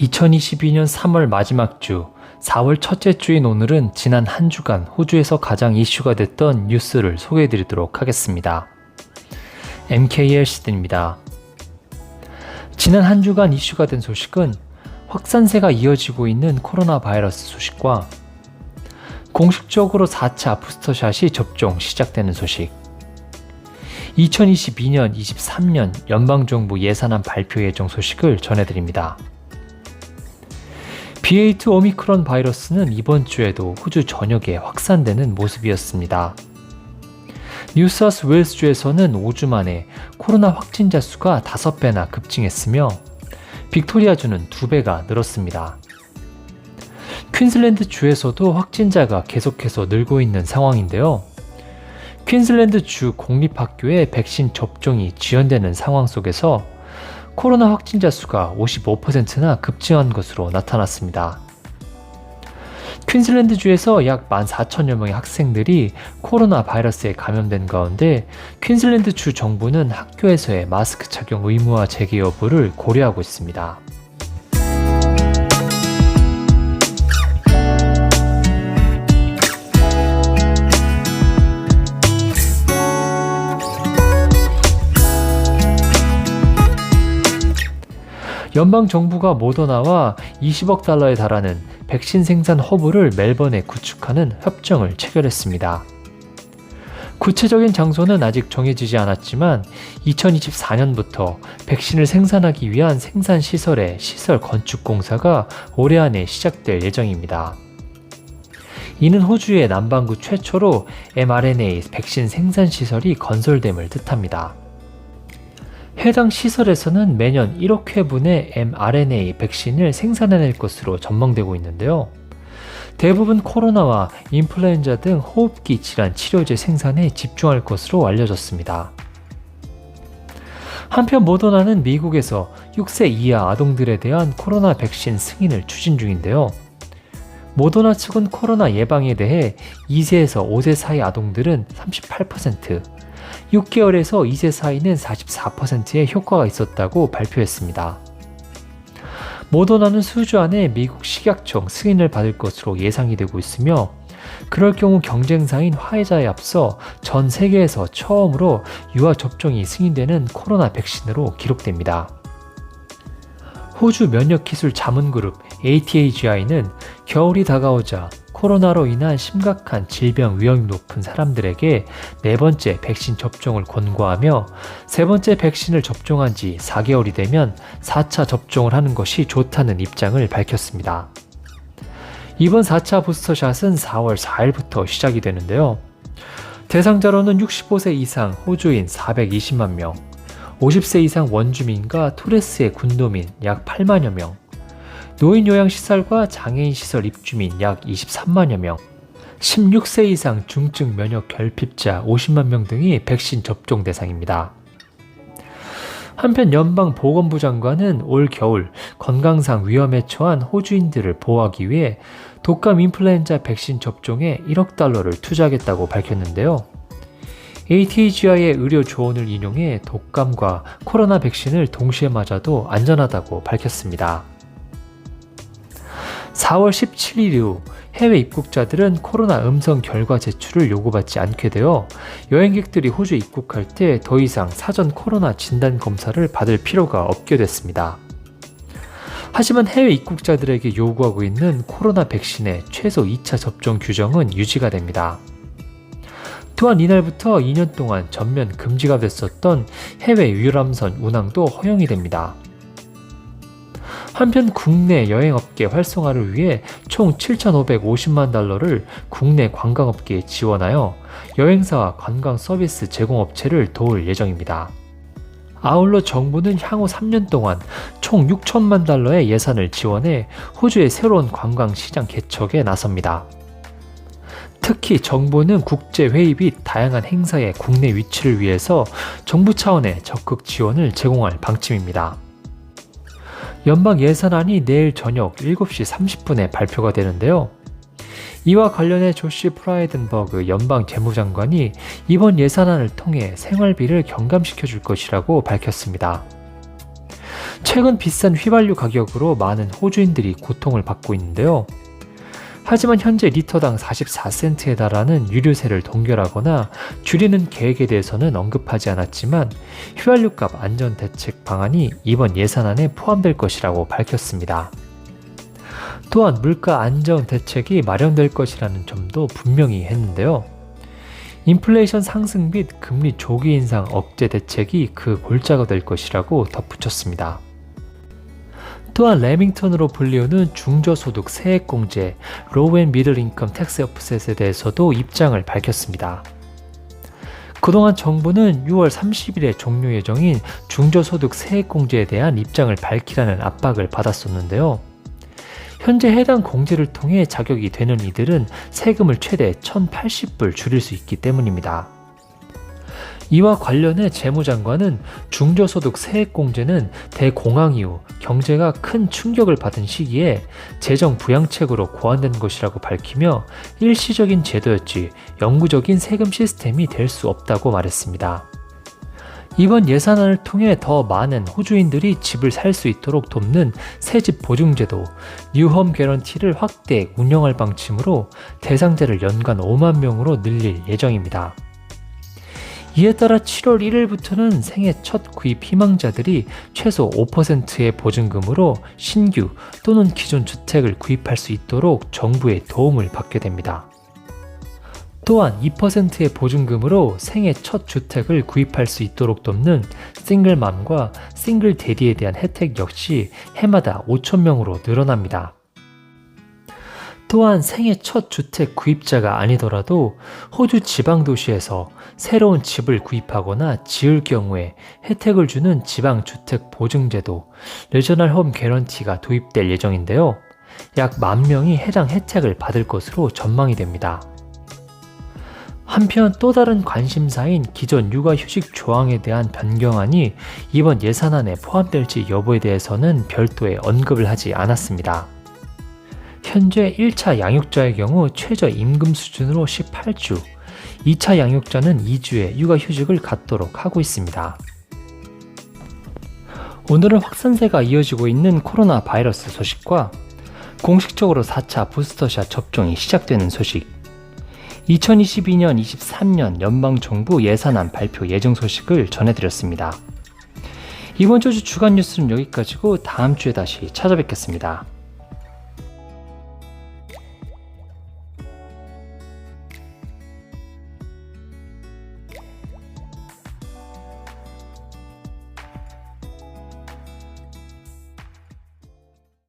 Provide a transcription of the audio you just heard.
2022년 3월 마지막 주, 4월 첫째 주인 오늘은 지난 한 주간 호주에서 가장 이슈가 됐던 뉴스를 소개해드리도록 하겠습니다. MKL 시드입니다. 지난 한 주간 이슈가 된 소식은 확산세가 이어지고 있는 코로나 바이러스 소식과 공식적으로 4차 부스터샷이 접종 시작되는 소식, 2022년, 23년 연방정부 예산안 발표 예정 소식을 전해드립니다. BA2 오미크론 바이러스는 이번 주에도 호주 전역에 확산되는 모습이었습니다. 뉴사우스 웨일스주에서는 5주 만에 코로나 확진자 수가 5배나 급증했으며 빅토리아주는 2배가 늘었습니다. 퀸즐랜드 주에서도 확진자가 계속해서 늘고 있는 상황인데요. 퀸즐랜드 주 공립학교에 백신 접종이 지연되는 상황 속에서 코로나 확진자 수가 55%나 급증한 것으로 나타났습니다. 퀸즐랜드 주에서 약 14,000여 명의 학생들이 코로나 바이러스에 감염된 가운데 퀸즐랜드 주 정부는 학교에서의 마스크 착용 의무화 재개 여부를 고려하고 있습니다. 연방정부가 모더나와 20억 달러에 달하는 백신 생산 허브를 멜번에 구축하는 협정을 체결했습니다. 구체적인 장소는 아직 정해지지 않았지만 2024년부터 백신을 생산하기 위한 생산시설의 시설 건축 공사가 올해 안에 시작될 예정입니다. 이는 호주의 남반구 최초로 mRNA 백신 생산시설이 건설됨을 뜻합니다. 해당 시설에서는 매년 1억 회분의 mRNA 백신을 생산해낼 것으로 전망되고 있는데요. 대부분 코로나와 인플루엔자 등 호흡기 질환 치료제 생산에 집중할 것으로 알려졌습니다. 한편 모더나는 미국에서 6세 이하 아동들에 대한 코로나 백신 승인을 추진 중인데요. 모더나 측은 코로나 예방에 대해 2세에서 5세 사이 아동들은 38%, 6개월에서 2세 사이는 44%의 효과가 있었다고 발표했습니다. 모더나는 수주 안에 미국 식약청 승인을 받을 것으로 예상이 되고 있으며 그럴 경우 경쟁사인 화이자에 앞서 전 세계에서 처음으로 유아 접종이 승인되는 코로나 백신으로 기록됩니다. 호주 면역기술 자문그룹 ATAGI는 겨울이 다가오자 코로나로 인한 심각한 질병 위험이 높은 사람들에게 4번째 백신 접종을 권고하며 3번째 백신을 접종한 지 4개월이 되면 4차 접종을 하는 것이 좋다는 입장을 밝혔습니다. 이번 4차 부스터샷은 4월 4일부터 시작이 되는데요. 대상자로는 65세 이상 호주인 420만 명, 50세 이상 원주민과 토레스의 군도민 약 8만여 명, 노인요양시설과 장애인시설 입주민 약 23만여 명, 16세 이상 중증 면역 결핍자 50만 명 등이 백신 접종 대상입니다. 한편 연방보건부 장관은 올 겨울 건강상 위험에 처한 호주인들을 보호하기 위해 독감 인플루엔자 백신 접종에 1억 달러를 투자하겠다고 밝혔는데요. ATGI의 의료 조언을 인용해 독감과 코로나 백신을 동시에 맞아도 안전하다고 밝혔습니다. 4월 17일 이후 해외 입국자들은 코로나 음성 결과 제출을 요구받지 않게 되어 여행객들이 호주 입국할 때 더 이상 사전 코로나 진단 검사를 받을 필요가 없게 됐습니다. 하지만 해외 입국자들에게 요구하고 있는 코로나 백신의 최소 2차 접종 규정은 유지가 됩니다. 또한 이날부터 2년 동안 전면 금지가 됐었던 해외 유람선 운항도 허용이 됩니다. 한편 국내 여행업계 활성화를 위해 총 7,550만 달러를 국내 관광업계에 지원하여 여행사와 관광 서비스 제공업체를 도울 예정입니다. 아울러 정부는 향후 3년 동안 총 6천만 달러의 예산을 지원해 호주의 새로운 관광시장 개척에 나섭니다. 특히 정부는 국제회의 및 다양한 행사의 국내 위치를 위해서 정부 차원의 적극 지원을 제공할 방침입니다. 연방 예산안이 내일 저녁 7시 30분에 발표가 되는데요. 이와 관련해 조시 프라이든버그 연방 재무장관이 이번 예산안을 통해 생활비를 경감시켜 줄 것이라고 밝혔습니다. 최근 비싼 휘발유 가격으로 많은 호주인들이 고통을 받고 있는데요. 하지만 현재 리터당 44센트에 달하는 유류세를 동결하거나 줄이는 계획에 대해서는 언급하지 않았지만 휘발유값 안전 대책 방안이 이번 예산안에 포함될 것이라고 밝혔습니다. 또한 물가 안정 대책이 마련될 것이라는 점도 분명히 했는데요. 인플레이션 상승 및 금리 조기 인상 억제 대책이 그 골자가 될 것이라고 덧붙였습니다. 또한 레밍턴으로 불리우는 중저소득 세액공제 로우 앤 미들 인컴 텍스 오프셋에 대해서도 입장을 밝혔습니다. 그동안 정부는 6월 30일에 종료 예정인 중저소득 세액공제에 대한 입장을 밝히라는 압박을 받았었는데요. 현재 해당 공제를 통해 자격이 되는 이들은 세금을 최대 1,080불 줄일 수 있기 때문입니다. 이와 관련해 재무장관은 중저소득 세액공제는 대공황 이후 경제가 큰 충격을 받은 시기에 재정 부양책으로 고안된 것이라고 밝히며 일시적인 제도였지 영구적인 세금 시스템이 될 수 없다고 말했습니다. 이번 예산안을 통해 더 많은 호주인들이 집을 살 수 있도록 돕는 새집 보증제도 뉴홈 개런티를 확대 운영할 방침으로 대상자를 연간 5만 명으로 늘릴 예정입니다. 이에 따라 7월 1일부터는 생애 첫 구입 희망자들이 최소 5%의 보증금으로 신규 또는 기존 주택을 구입할 수 있도록 정부의 도움을 받게 됩니다. 또한 2%의 보증금으로 생애 첫 주택을 구입할 수 있도록 돕는 싱글맘과 싱글데디에 대한 혜택 역시 해마다 5,000명으로 늘어납니다. 또한 생애 첫 주택 구입자가 아니더라도 호주 지방 도시에서 새로운 집을 구입하거나 지을 경우에 혜택을 주는 지방주택 보증제도 리저널 홈 개런티가 도입될 예정인데요. 약 10,000명이 해당 혜택을 받을 것으로 전망이 됩니다. 한편 또 다른 관심사인 기존 육아휴직 조항에 대한 변경안이 이번 예산안에 포함될지 여부에 대해서는 별도의 언급을 하지 않았습니다. 현재 1차 양육자의 경우 최저임금 수준으로 18주, 2차 양육자는 2주의 육아휴직을 갖도록 하고 있습니다. 오늘은 확산세가 이어지고 있는 코로나 바이러스 소식과 공식적으로 4차 부스터샷 접종이 시작되는 소식, 2022년, 23년 연방정부 예산안 발표 예정 소식을 전해드렸습니다. 이번 주 주간 뉴스는 여기까지고 다음 주에 다시 찾아뵙겠습니다.